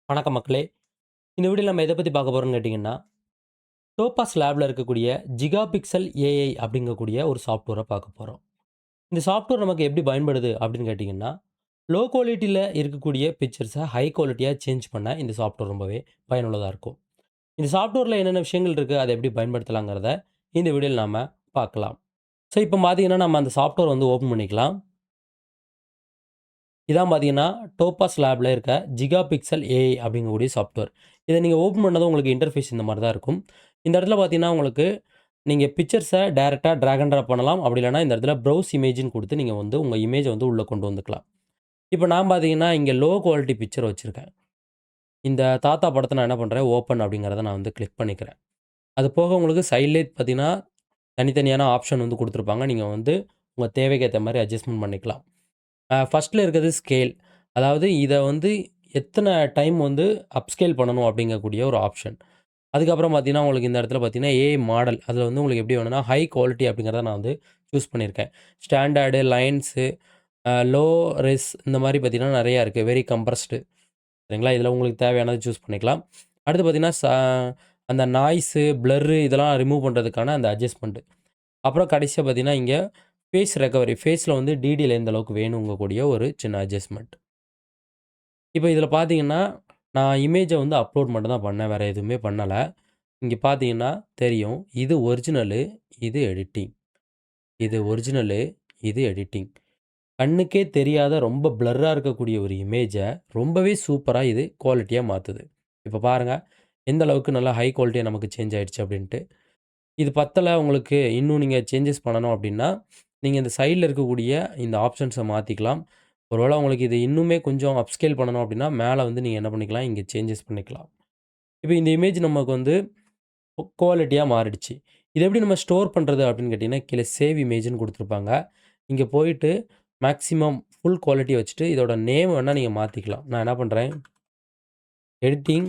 வணக்கம் மக்களே! இந்த வீடியோல நம்ம எத பத்தி பார்க்க போறோம்னு கேட்டீங்கன்னா, டோபாஸ் லேப்ல இருக்கக்கூடிய ஜிகாபிக்சல் ஏஐ அப்படிங்கக்கூடிய ஒரு சாஃப்ட்வேர பார்க்க போறோம். இந்த சாஃப்ட்வேர் நமக்கு எப்படி பயன்படுது அப்படின்னு கேட்டீங்கன்னா, லோ குவாலிட்டில இருக்கக்கூடிய பிக்சர்ஸ ஹை குவாலிட்டியா சேஞ்ச் பண்ண இந்த சாஃப்ட்வேர் ரொம்பவே பயனுள்ளதா இருக்கும். இந்த சாஃப்ட்வேர்ல என்னென்ன விஷயங்கள் இருக்கு, அத எப்படி பயன்படுத்தலாங்கிறத இந்த வீடியோல நாம பார்க்கலாம். ஸோ இப்போ பார்த்தீங்கன்னா, நம்ம அந்த சாஃப்ட்வேர் வந்து ஓப்பன் பண்ணிக்கலாம். இதான் பார்த்தீங்கன்னா, டோபாஸ் லேப்ல இருக்க ஜிகாபிக்சல் ஏஐ அப்படிங்கக்கூடிய சாஃப்ட்வேர். இத நீங்க ஓப்பன் பண்ணதும் உங்களுக்கு இன்டர்ஃபேஸ் இந்த மாரி தான் இருக்கும். இந்த இடத்துல பார்த்தீங்கன்னா, உங்களுக்கு நீங்க பிக்சர்ஸ டைரக்ட்டா டிராக் அண்ட் ட்ராப் பண்ணலாம். அப்படி இல்லன்னா இந்த இடத்துல ப்ரௌஸ் இமேஜ்ன்னு குடுத்து நீங்க வந்து உங்க இமேஜ வந்து உள்ள கொண்டு வந்துக்கலாம். இப்ப நான் பார்த்தீங்கன்னா, இங்க லோ குவாலிட்டி பிக்சர் வச்சிருக்கேன். இந்த தாத்தா படத்த நான் என்ன பண்றேன், ஓப்பன் அப்படிங்கிறத நான் வந்து கிளிக் பண்ணிக்கிறேன். அது போக உங்களுக்கு சைட்லயே பார்த்தீங்கன்னா, தனித்தனியான ஆப்ஷன் வந்து குடுத்துருப்பாங்க. நீங்க வந்து உங்க தேவைக்கு ஏத்த மாரி அட்ஜஸ்ட்மென்ட் பண்ணிக்கலாம். ஃபர்ஸ்ட்ல இருக்கிறது ஸ்கேல். அதாவது இத வந்து எத்தன டைம் வந்து அப்ஸ்கேல் பண்ணணும் அப்படிங்கக்கூடிய ஒரு ஆப்ஷன். அதுக்கப்புறம் பார்த்தீங்கன்னா, உங்களுக்கு இந்த இடத்துல பார்த்தீங்கன்னா, ஏஐ மாடல். அதில வந்து உங்களுக்கு எப்படி வேணும்னா, ஹை குவாலிட்டி அப்படிங்கிறத நான் வந்து சூஸ் பண்ணியிருக்கேன். ஸ்டாண்டர்டு, லைன்ஸு, லோ ரெஸ் இந்த மாரி பார்த்தீங்கன்னா, நெறையா இருக்கு. வெரி கம்ப்ரஸ்டு சரிங்களா? இதில உங்களுக்கு தேவையானத சூஸ் பண்ணிக்கலாம். அடுத்து பார்த்தீங்கன்னா, அந்த நாய்ஸு, பிளர்ரு இதெல்லாம் ரிமூவ் பண்றதுக்கான அந்த அட்ஜஸ்ட்மென்ட். அப்புறம் கடைசியா பார்த்தீங்கன்னா, இங்க ஃபேஸ் ரெக்கவரி. ஃபேஸ்ல வந்து டிடிஎல் எந்த அளவுக்கு வேணுங்கக்கூடிய ஒரு சின்ன அட்ஜஸ்ட்மென்ட். இப்ப இதில பார்த்தீங்கன்னா, நான் இமேஜ வந்து அப்லோட் மட்டும் தான் பண்ணேன். வேற எதுவுமே பண்ணல. இங்க பார்த்தீங்கன்னா தெரியும். இது ஒரிஜினலு, இது எடிட்டிங். இது ஒரிஜினலு, இது எடிட்டிங். கண்ணுக்கே தெரியாத ரொம்ப பிளர்ரா இருக்கக்கூடிய ஒரு இமேஜ ரொம்பவே சூப்பரா இது குவாலிட்டியா மாத்துது. இப்ப பாருங்க, எந்த அளவுக்கு நல்லா ஹை குவாலிட்டியா நமக்கு சேஞ்ச் ஆயிடுச்சு அப்டின்ட்டு. இது பத்தல உங்களுக்கு இன்னும் நீங்க சேஞ்சஸ் பண்ணணும் அப்டின்னா, நீங்க இந்த சைட்ல இருக்கக்கூடிய இந்த ஆப்ஷன்ஸ மாத்திக்கலாம். ஒருவேள உங்களுக்கு இது இன்னுமே கொஞ்சம் அப்ஸ்கேல் பண்ணணும் அப்டின்னா, மேல வந்து நீங்க என்ன பண்ணிக்கலாம், இங்க சேஞ்சஸ் பண்ணிக்கலாம். இப்ப இந்த இமேஜ் நமக்கு வந்து குவாலிட்டியா மாறிடுச்சு. இத எப்படி நம்ம ஸ்டோர் பண்றது அப்படின்னு கேட்டீங்கன்னா, கீழ சேவ் இமேஜ்ன்னு குடுத்துருப்பாங்க. இங்க போயிட்டு மேக்ஸிமம் ஃபுல் குவாலிட்டி வச்சுட்டு, இதோட நேம் வேணா நீங்க மாத்திக்கலாம். நான் என்ன பண்றேன், எடிட்டிங்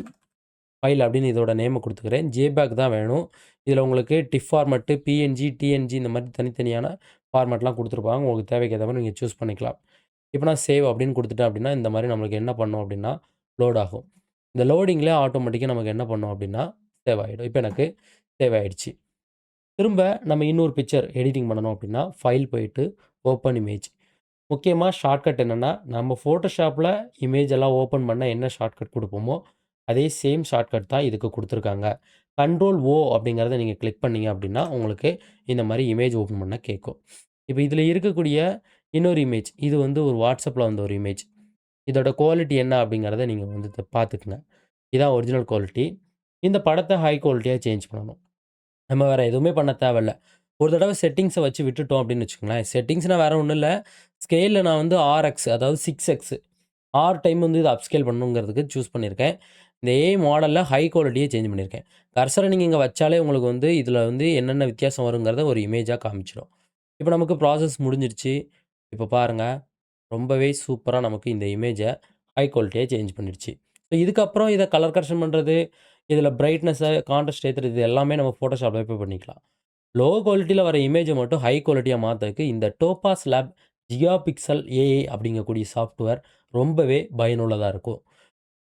ஃபைல் அப்படின்னு இதோட நேம குடுத்துக்கிறேன். ஜேபேக் தான் வேணும். இதில உங்களுக்கு டிஃப் ஃபார்மேட்டு, பிஎன்ஜி, டிஎன்ஜி இந்த மாரி தனித்தனியான ஃபார்மேட்லாம் குடுத்துருப்பாங்க. உங்களுக்கு தேவைக்கு ஏத்த மாரி நீங்க சூஸ் பண்ணிக்கலாம். இப்ப நான் சேவ் அப்படின்னு குடுத்துட்டேன் அப்படின்னா, இந்த மாரி நம்மளுக்கு என்ன பண்ணும் அப்படின்னா, லோட் ஆகும். இந்த லோடிங்லயே ஆட்டோமேட்டிக்கா நமக்கு என்ன பண்ணும் அப்படின்னா, சேவ் ஆயிடும். இப்ப எனக்கு சேவ் ஆயிடுச்சு. திரும்ப நம்ம இன்னொரு பிக்சர் எடிட்டிங் பண்ணணும் அப்படின்னா, ஃபைல் போயிட்டு ஓப்பன் இமேஜ். முக்கியமா ஷார்ட்கட் என்னன்னா, நம்ம Photoshopல இமேஜ் எல்லாம் ஓப்பன் பண்ண என்ன ஷார்ட்கட் குடுப்போமோ, அதே சேம் ஷார்ட்கட் தான் இதுக்கு குடுத்துருக்காங்க. கண்ட்ரோல் ஓ அப்படிங்கிறத நீங்க கிளிக் பண்ணீங்க அப்படின்னா, உங்களுக்கு இந்த மாரி இமேஜ் ஓப்பன் பண்ண கேட்கும். இப்ப இதில இருக்கக்கூடிய இன்னொரு இமேஜ். இது வந்து ஒரு WhatsAppல வந்த ஒரு இமேஜ். இதோட குவாலிட்டி என்ன அப்படிங்கிறத நீங்க வந்து பார்த்துக்கங்க. இதான் ஒரிஜினல் குவாலிட்டி. இந்த படத்த ஹை குவாலிட்டியா சேஞ்ச் பண்ணணும். நம்ம வேற எதுவுமே பண்ண தேவையில்ல. ஒரு தடவ செட்டிங்ஸ வச்சு விட்டுட்டோம் அப்படின்னு வச்சுக்கோங்களேன். செட்டிங்ஸ்னா வேற ஒண்ணும் இல்ல. ஸ்கேல்ல நான் வந்து ஆர்எக்ஸ் அதாவது 6எக்ஸ் ஆர் டைம் வந்து இத அப்ஸ்கேல் பண்ணணுங்கிறதுக்கு சூஸ் பண்ணியிருக்கேன். இந்த ஏஐ மாடல்ல ஹை குவாலிட்டியா சேஞ்ச் பண்ணியிருக்கேன். கர்சர நீங்க இங்க வச்சாலே உங்களுக்கு வந்து இதுல வந்து என்னென்ன வித்தியாசம் வருங்கிறத ஒரு இமேஜா காமிச்சுரும். இப்ப நமக்கு ப்ராசஸ் முடிஞ்சிருச்சு. இப்ப பாருங்க, ரொம்பவே சூப்பரா நமக்கு இந்த இமேஜ ஹை குவாலிட்டியா சேஞ்ச் பண்ணிடுச்சு. ஸோ இதுக்கப்புறம் இத கலர் கரெக்ஷன் பண்றது, இதுல பிரைட்னஸ, கான்ட்ராஸ்ட் ஏத்துறது இது எல்லாமே நம்ம Photoshopல போய் பண்ணிக்கலாம். லோ குவாலிட்டில வர இமேஜ மட்டும் ஹை குவாலிட்டியா மாத்தறதுக்கு இந்த டோபாஸ் லேப் ஜிகாபிக்சல் ஏஐ அப்படிங்கக்கூடிய சாஃப்ட்வேர் ரொம்பவே பயனுள்ளதா இருக்கும்.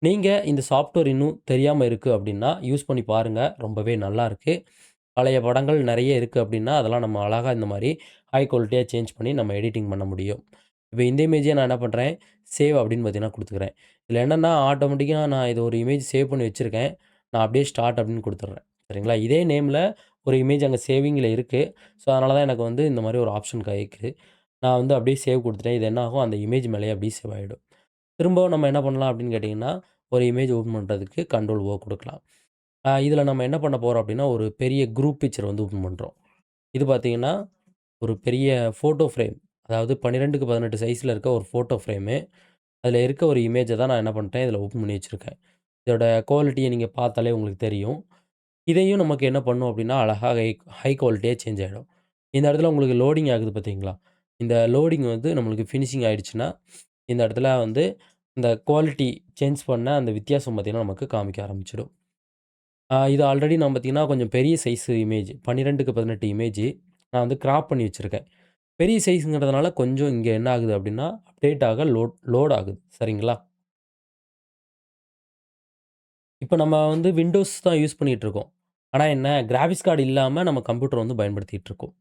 நீங்க இந்த சாஃப்ட்வேர் இன்னும் தெரியாம இருக்கு அப்படின்னா, யூஸ் பண்ணி பாருங்க. ரொம்பவே நல்லாருக்கு. பழைய படங்கள் நெறைய இருக்கு அப்படின்னா, அதெல்லாம் நம்ம அழகா இந்த மாரி ஹை குவாலிட்டியா சேஞ்ச் பண்ணி நம்ம எடிட்டிங் பண்ண முடியும். இப்ப இந்த இமேஜே நான் என்ன பண்றேன், சேவ் அப்படின்னு பார்த்தீங்கன்னா குடுத்துக்கிறேன். இதுல என்னன்னா ஆட்டோமேட்டிக்கா நான் இது ஒரு இமேஜ் சேவ் பண்ணி வச்சிருக்கேன். நான் அப்படியே ஸ்டார்ட் அப்படின்னு குடுத்துடுறேன். சரிங்களா? இதே நேம்ல ஒரு இமேஜ் அங்க சேவிங்ல இருக்கு. ஸோ, அதனால தான் எனக்கு வந்து இந்த மாரி ஒரு ஆப்ஷன் கேக்குது. நான் வந்து அப்படியே சேவ் குடுத்துட்டேன். இது என்ன ஆகும், அந்த இமேஜ் மேலயே அப்படியே சேவ் ஆயிடும். திரும்பவும் நம்ம என்ன பண்ணலாம் அப்படின்னு கேட்டீங்கன்னா, ஒரு இமேஜ் ஓப்பன் பண்றதுக்கு கண்ட்ரோல் ஓ குடுக்கலாம். இதுல நம்ம என்ன பண்ண போறோம் அப்படின்னா, ஒரு பெரிய குரூப் பிக்சர் வந்து ஓப்பன் பண்றோம். இது பார்த்தீங்கன்னா, ஒரு பெரிய ஃபோட்டோ ஃப்ரேம். அதாவது 12க்கு 18 சைஸ்ல இருக்க ஒரு ஃபோட்டோ ஃப்ரேமு. அதில இருக்க ஒரு இமேஜ தான் நான் என்ன பண்ணிட்டேன், இதில ஓப்பன் பண்ணி வச்சிருக்கேன். இதோட குவாலிட்டிய நீங்க பார்த்தாலே உங்களுக்கு தெரியும். இதையும் நமக்கு என்ன பண்ணும் அப்படின்னா, அழகா ஹை ஹை குவாலிட்டியா சேஞ்ச் ஆயிடும். இந்த இடத்துல உங்களுக்கு லோடிங் ஆகுது பார்த்தீங்களா? இந்த லோடிங் வந்து நம்மளுக்கு ஃபினிஷிங் ஆயிடுச்சுன்னா, இந்த இடத்துல வந்து இந்த குவாலிட்டி சேஞ்ச் பண்ண அந்த வித்தியாசம் பார்த்தீங்கன்னா, நமக்கு காமிக்க ஆரம்பிச்சுடும். இது ஆல்ரெடி நான் பார்த்தீங்கன்னா, கொஞ்சம் பெரிய சைஸ் இமேஜ் 12க்கு 18 இமேஜ் நான் வந்து கிராப் பண்ணி வச்சிருக்கேன். பெரிய சைஸ்ங்கிறதுனால கொஞ்சம் இங்க என்ன ஆகுது அப்படின்னா, அப்டேட் ஆக லோட் லோட் ஆகுது. சரிங்களா? இப்ப நம்ம வந்து விண்டோஸ் தான் யூஸ் பண்ணிட்டு இருக்கோம். ஆனா என்ன கிராபிக்ஸ் கார்டு இல்லாம நம்ம கம்ப்யூட்டர் வந்து பயன்படுத்திட்டு இருக்கோம்.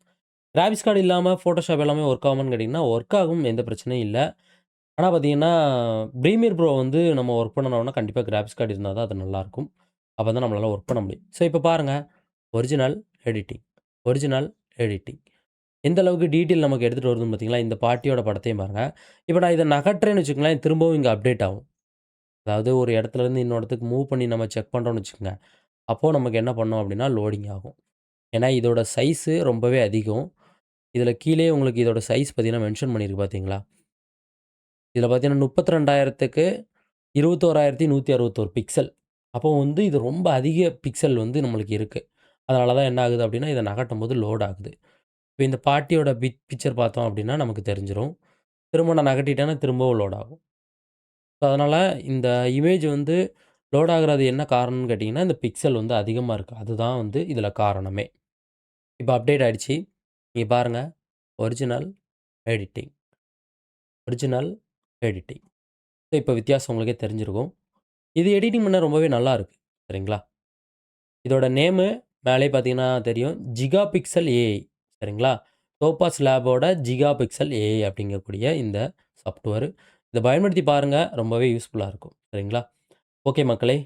கிராபிக்ஸ் கார்டு இல்லாம Photoshop எல்லாமே ஒர்க் ஆகுமான்னு கேட்டீங்கன்னா, ஒர்க் ஆகும். எந்த பிரச்சனையும் இல்ல. ஆனா பார்த்தீங்கன்னா, Premiere Pro வந்து நம்ம ஒர்க் பண்ணணும்னா கண்டிப்பா கிராபிக்ஸ் கார்டு இருந்தா தான் அது நல்லாருக்கும். அப்பதான் நம்மளால ஒர்க் பண்ண முடியும். ஸோ இப்ப பாருங்க. Original editing, original editing. எந்த அளவுக்கு டீட்டெயில் நமக்கு எடுத்துட்டு வருதுன்னு பார்த்தீங்களா? இந்த பாட்டியோட படத்தையும் பாருங்க. இப்ப நான் இத நகட்டுறேன்னு வச்சுக்கங்களேன், திரும்பவும் இங்க அப்டேட் ஆகும். அதாவது ஒரு இடத்துலருந்து இன்னொரு இடத்துக்கு மூவ் பண்ணி நம்ம செக் பண்றோம்னு வச்சுக்கங்க. அப்போ நமக்கு என்ன பண்ணும் அப்டின்னா, லோடிங் ஆகும். ஏன்னா இதோட சைஸு ரொம்பவே அதிகம். இதில கீழயே உங்களுக்கு இதோட சைஸ் பார்த்தீங்கன்னா, மென்ஷன் பண்ணியிருக்கு பார்த்தீங்களா? இதில பார்த்தீங்கன்னா 32,000க்கு 21,161 பிக்சல். அப்போ வந்து இது ரொம்ப அதிக பிக்சல் வந்து நம்மளுக்கு இருக்கு. அதனால தான் என்ன ஆகுது அப்டின்னா, இத நகட்டும்போது லோட் ஆகுது. இப்ப இந்த பாட்டியோட பிக்சர் பார்த்தோம் அப்டின்னா, நமக்கு தெரிஞ்சிரும். திரும்ப நான் நகட்டிட்டேன்னா திரும்பவும் லோட் ஆகும். ஸோ அதனால இந்த இமேஜ் வந்து லோட் ஆகுறது என்ன காரணம்னு கேட்டீங்கன்னா, இந்த பிக்சல் வந்து அதிகமா இருக்கு. அதுதான் வந்து இதில காரணமே. இப்ப அப்டேட் ஆயிடுச்சு. இங்க பாருங்க. Original editing, original editing. இப்ப வித்தியாசம் உங்களுக்கே தெரிஞ்சிருக்கும். இது எடிட்டிங் பண்ண ரொம்பவே நல்லா இருக்கு. சரிங்களா? இதோட நேமு மேலயே பார்த்தீங்கன்னா தெரியும். ஜிகா பிக்சல் ஏஐ சரிங்களா? டோபாஸ் லேபோட ஜிகா பிக்சல் ஏஐ அப்படிங்கக்கூடிய இந்த சாஃப்ட்வேர். இத பயன்படுத்தி பாருங்க. ரொம்பவே யூஸ்ஃபுல்லா இருக்கும். சரிங்களா? ஓகே மக்களே!